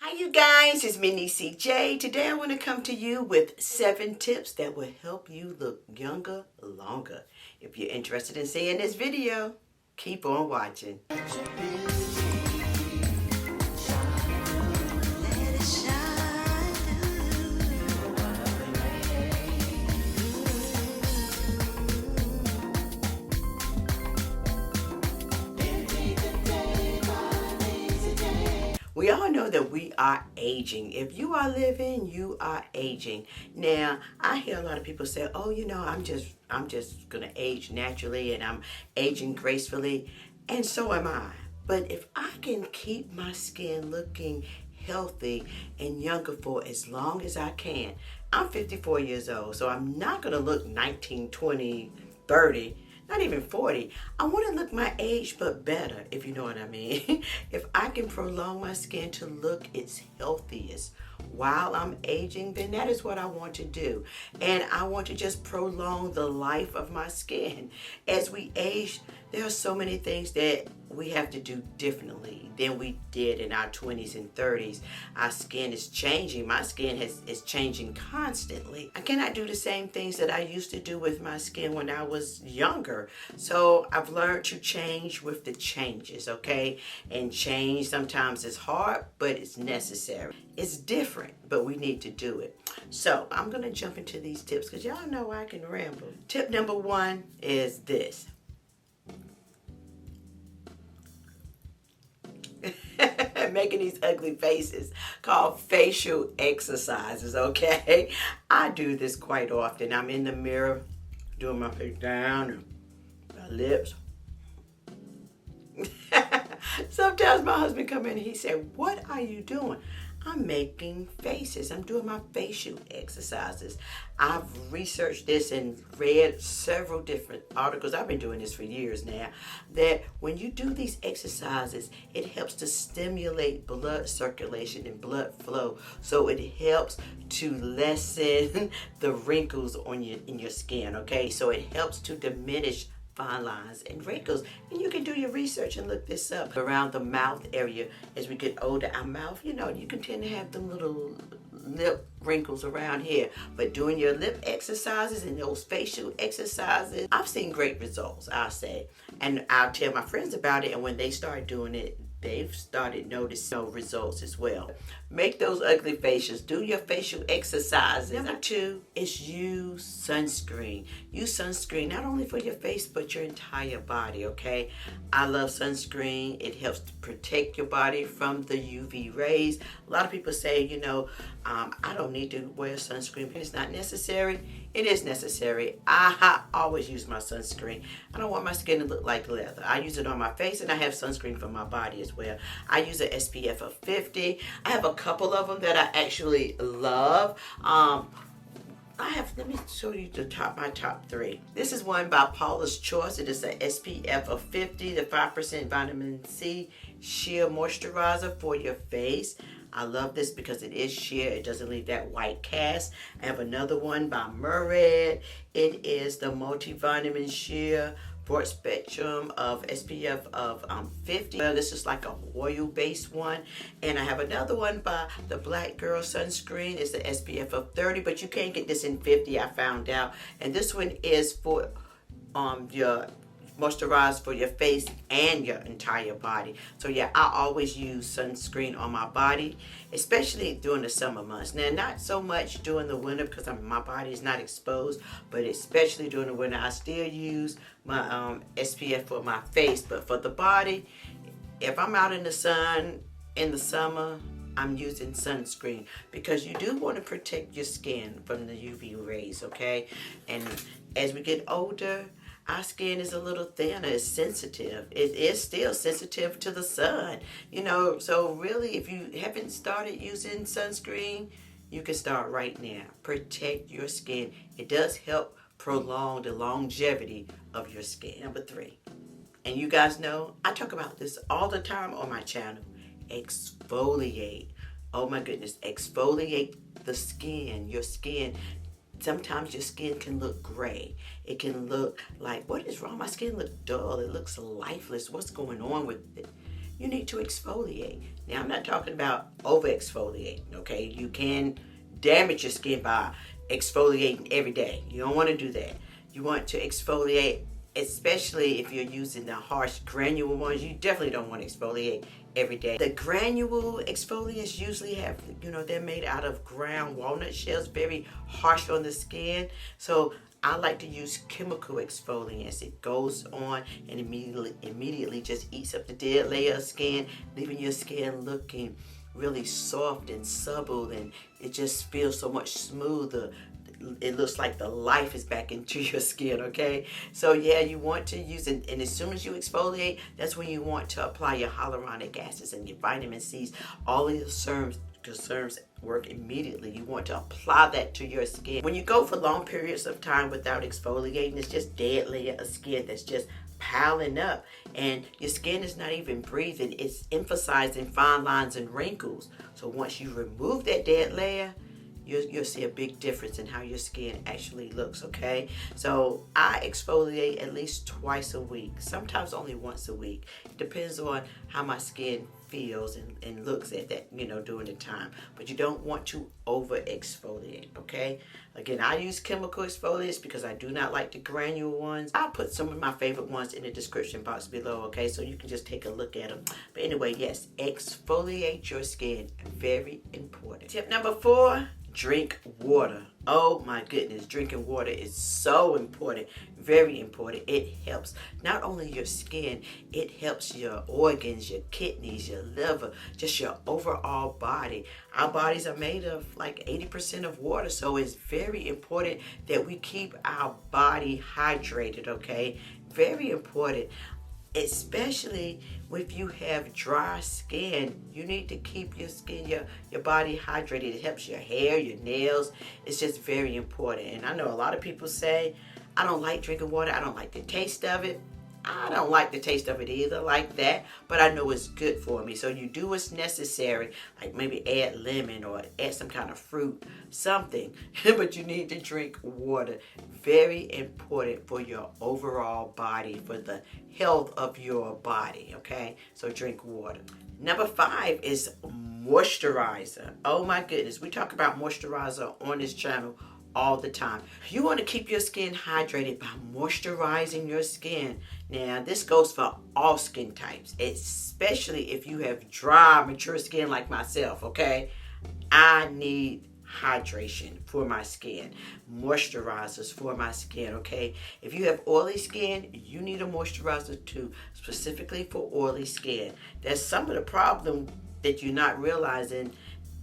Hi you guys, it's me NeeCJae. Today I want to come to you with 7 tips that will help you look younger longer. If you're interested in seeing this video, keep on watching. We all know that we are aging. If you are living, you are aging. Now, I hear a lot of people say, "Oh, I'm just gonna age naturally, and I'm aging gracefully," and so am I. But if I can keep my skin looking healthy and younger for as long as I can, I'm 54 years old, so I'm not gonna look 19, 20, 30. Not even 40. I want to look my age, but better, if you know what I mean. If I can prolong my skin to look its healthiest while I'm aging, then that is what I want to do. And I want to just prolong the life of my skin. As we age, there are so many things that we have to do differently than we did in our 20s and 30s. Our skin is changing. My skin is changing constantly. I cannot do the same things that I used to do with my skin when I was younger. So I've learned to change with the changes, okay? And change sometimes is hard, but it's necessary. It's different, but we need to do it. So I'm gonna jump into these tips because y'all know I can ramble. Tip number 1 is this. Making these ugly faces called facial exercises, okay? I do this quite often. I'm in the mirror doing my face down and my lips. Sometimes my husband come in and he said, "What are you doing?" I'm making faces. I'm doing my facial exercises. I've researched this and read several different articles. I've been doing this for years now. That when you do these exercises, it helps to stimulate blood circulation and blood flow. So it helps to lessen the wrinkles in your skin. Okay, so it helps to diminish fine lines and wrinkles. And you can do your research and look this up. Around the mouth area, as we get older, our mouth, you can tend to have them little lip wrinkles around here. But doing your lip exercises and those facial exercises, I've seen great results, I'll say. And I'll tell my friends about it, and when they start doing it, they've started noticing results as well. Make those ugly facials. Do your facial exercises. Number 2 is use sunscreen. Use sunscreen not only for your face, but your entire body, okay? I love sunscreen. It helps to protect your body from the UV rays. A lot of people say, I don't need to wear sunscreen, but it's not necessary. It is necessary. I always use my sunscreen. I don't want my skin to look like leather. I use it on my face, and I have sunscreen for my body as well. I use an SPF of 50. I have a couple of them that I actually love. Let me show you my top 3. This is one by Paula's Choice. It is an SPF of 50, the 5% vitamin C sheer moisturizer for your face. I love this because it is sheer. It doesn't leave that white cast. I have another one by Murad. It is the multivitamin sheer broad spectrum of SPF of 50. Well, this is like a oil-based one. And I have another one by the Black Girl Sunscreen. It's the SPF of 30, but you can't get this in 50, I found out. And this one is for your moisturize for your face and your entire body. So yeah, I always use sunscreen on my body, especially during the summer months. Now, not so much during the winter because my body is not exposed, but especially during the winter, I still use my SPF for my face. But for the body, if I'm out in the sun in the summer, I'm using sunscreen because you do want to protect your skin from the UV rays, okay? And as we get older, our skin is a little thinner, it's sensitive. It is still sensitive to the sun, so really if you haven't started using sunscreen, you can start right now. Protect your skin. It does help prolong the longevity of your skin. Number 3, and you guys know, I talk about this all the time on my channel, exfoliate. Oh my goodness, exfoliate the skin, your skin. Sometimes your skin can look gray. It can look like, what is wrong? My skin looks dull. It looks lifeless. What's going on with it? you need to exfoliate. Now, I'm not talking about over exfoliating, okay? You can damage your skin by exfoliating every day. You don't want to do that. You want to exfoliate, especially if you're using the harsh granule ones. You definitely don't want to exfoliate every day. The granule exfoliants usually have, they're made out of ground walnut shells, very harsh on the skin. So I like to use chemical exfoliants. It goes on and immediately just eats up the dead layer of skin, leaving your skin looking really soft and supple, and it just feels so much smoother. It looks like the life is back into your skin, okay? So yeah, you want to use it, and as soon as you exfoliate, that's when you want to apply your hyaluronic acids and your vitamin C's. All of your serums work immediately. You want to apply that to your skin. When you go for long periods of time without exfoliating, it's just dead layer of skin that's just piling up, and your skin is not even breathing. It's emphasizing fine lines and wrinkles. So once you remove that dead layer, you'll see a big difference in how your skin actually looks, okay? So I exfoliate at least twice a week, sometimes only once a week. It depends on how my skin feels and looks at that, during the time. But you don't want to over exfoliate, okay? Again, I use chemical exfoliants because I do not like the granule ones. I'll put some of my favorite ones in the description box below, okay? So you can just take a look at them. But anyway, yes, exfoliate your skin. Very important. Tip number 4. Drink water. Oh my goodness, drinking water is so important, very important. It helps not only your skin, it helps your organs, your kidneys, your liver, just your overall body. Our bodies are made of like 80% of water, so it's very important that we keep our body hydrated, okay? Very important. Especially if you have dry skin, you need to keep your skin, your body hydrated. It helps your hair, your nails. It's just very important. And I know a lot of people say, I don't like drinking water. I don't like the taste of it. I don't like the taste of it either, like that, but I know it's good for me. So you do what's necessary, like maybe add lemon or add some kind of fruit, something, but you need to drink water. Very important for your overall body, for the health of your body, okay? So drink water. Number 5 is moisturizer. Oh my goodness, we talk about moisturizer on this channel all the time. You want to keep your skin hydrated by moisturizing your skin. Now, this goes for all skin types, especially if you have dry, mature skin like myself, okay? I need hydration for my skin, moisturizers for my skin, okay? If you have oily skin, you need a moisturizer too, specifically for oily skin. That's some of the problem that you're not realizing.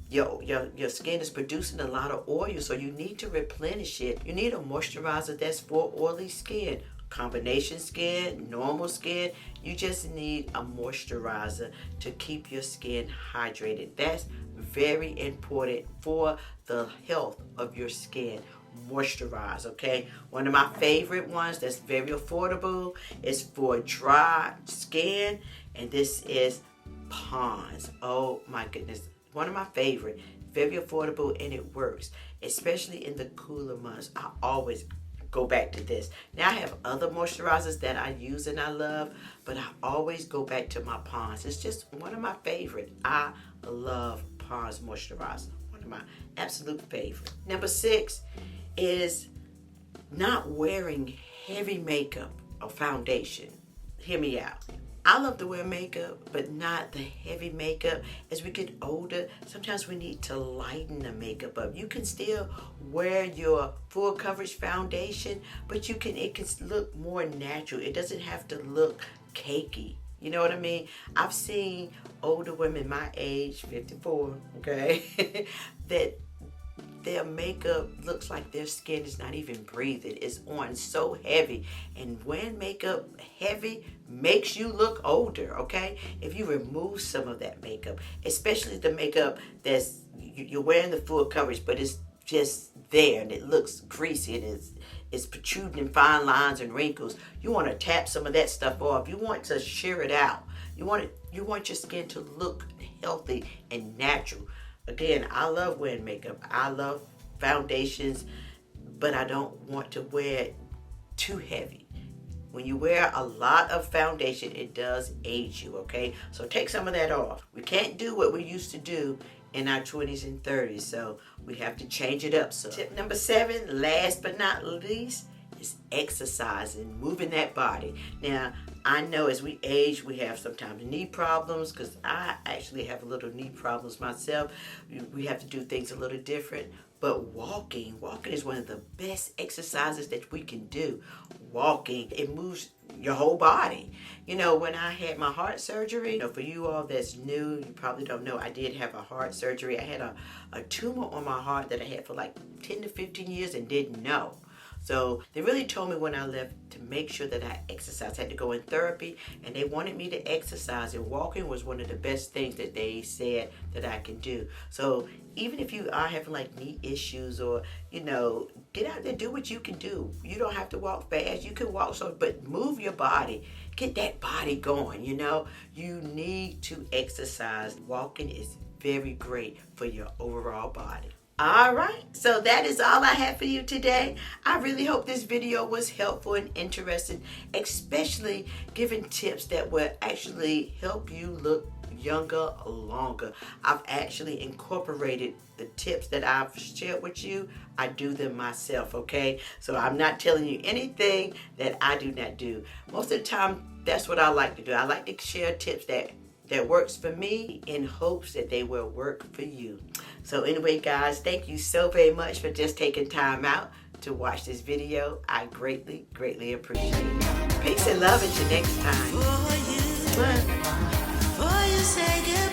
Your skin is producing a lot of oil, so you need to replenish it. You need a moisturizer that's for oily skin, combination skin, normal skin. You just need a moisturizer to keep your skin hydrated. That's very important for the health of your skin. Moisturize, okay? One of my favorite ones that's very affordable is for dry skin, and this is Pond's. Oh my goodness. One of my favorite, very affordable, and it works, especially in the cooler months. I always go back to this. Now I have other moisturizers that I use and I love, but I always go back to my Pond's. It's just one of my favorite. I love Pond's moisturizer. One of my absolute favorite. Number 6 is not wearing heavy makeup or foundation. Hear me out. I love to wear makeup, but not the heavy makeup. As we get older, sometimes we need to lighten the makeup up. You can still wear your full coverage foundation, but it can look more natural. It doesn't have to look cakey. You know what I mean? I've seen older women my age, 54, okay, that their makeup looks like their skin is not even breathing. It's on so heavy. And when makeup heavy makes you look older, okay? If you remove some of that makeup, especially the makeup that's, you're wearing the full coverage, but it's just there and it looks greasy and it's protruding fine lines and wrinkles. You want to tap some of that stuff off. You want to shear it out. You want your skin to look healthy and natural. Again, I love wearing makeup. I love foundations, but I don't want to wear it too heavy. when you wear a lot of foundation, it does age you, okay? So take some of that off. We can't do what we used to do in our 20s and 30s, so we have to change it up. So tip number 7, last but not least, is exercising, moving that body. Now, I know as we age, we have sometimes knee problems, because I actually have a little knee problems myself. We have to do things a little different. But walking is one of the best exercises that we can do. Walking, it moves your whole body. You know, when I had my heart surgery, you know, for you all that's new, you probably don't know, I did have a heart surgery. I had a tumor on my heart that I had for like 10 to 15 years and didn't know. So they really told me when I left to make sure that I exercise. I had to go in therapy, and they wanted me to exercise, and walking was one of the best things that they said that I can do. So even if you are having like knee issues, or, you know, get out there, do what you can do. You don't have to walk fast. You can walk slow, but move your body. Get that body going, you know. You need to exercise. Walking is very great for your overall body. All right, so that is all I have for you today. I really hope this video was helpful and interesting, especially giving tips that will actually help you look younger longer. I've actually incorporated the tips that I've shared with you. I do them myself, okay? So I'm not telling you anything that I do not do. Most of the time, that's what I like to do. I like to share tips that works for me in hopes that they will work for you. So anyway, guys, thank you so very much for just taking time out to watch this video. I greatly, greatly appreciate it. Peace and love until next time. For you say good.